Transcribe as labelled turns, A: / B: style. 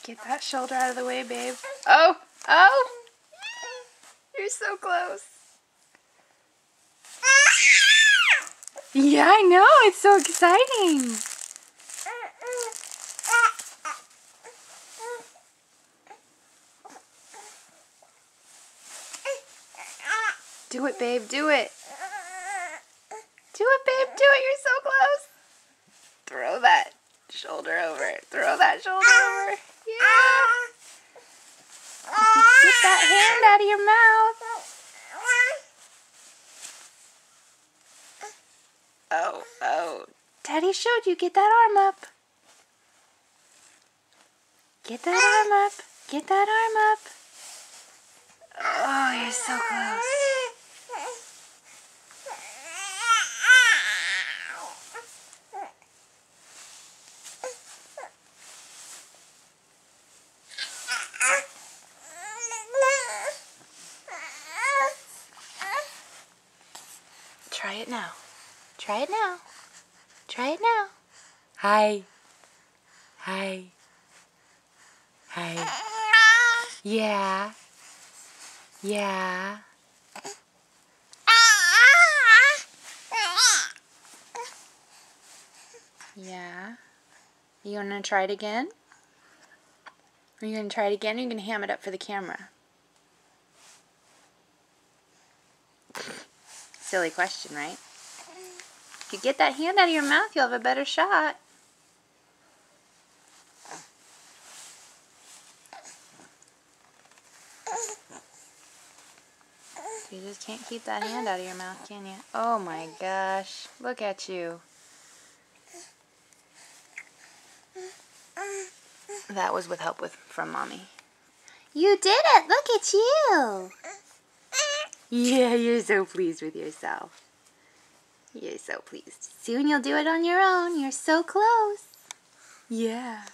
A: Get that shoulder out of the way, babe. Oh! Oh! You're so close. Yeah, I know. It's so exciting. Do it, babe. Do it. Do it, babe. Do it. You're so close. Throw that shoulder over. Throw that shoulder over. Yeah. Get that hand out of your mouth. Oh, oh. Daddy showed you. Get that arm up. Get that arm up. Get that arm up. Oh, you're so close. Try it now. Try it now. Try it now. Hi. Hi. Hi. Yeah. Yeah. Yeah. You want to try it again? Are you going to try it again or are you going to ham it up for the camera? Silly question, right? If you get that hand out of your mouth, you'll have a better shot. You just can't keep that hand out of your mouth, can you? Oh my gosh. Look at you. That was with help from Mommy. You did it! Look at you! Yeah, you're so pleased with yourself. You're so pleased. Soon you'll do it on your own. You're so close. Yeah.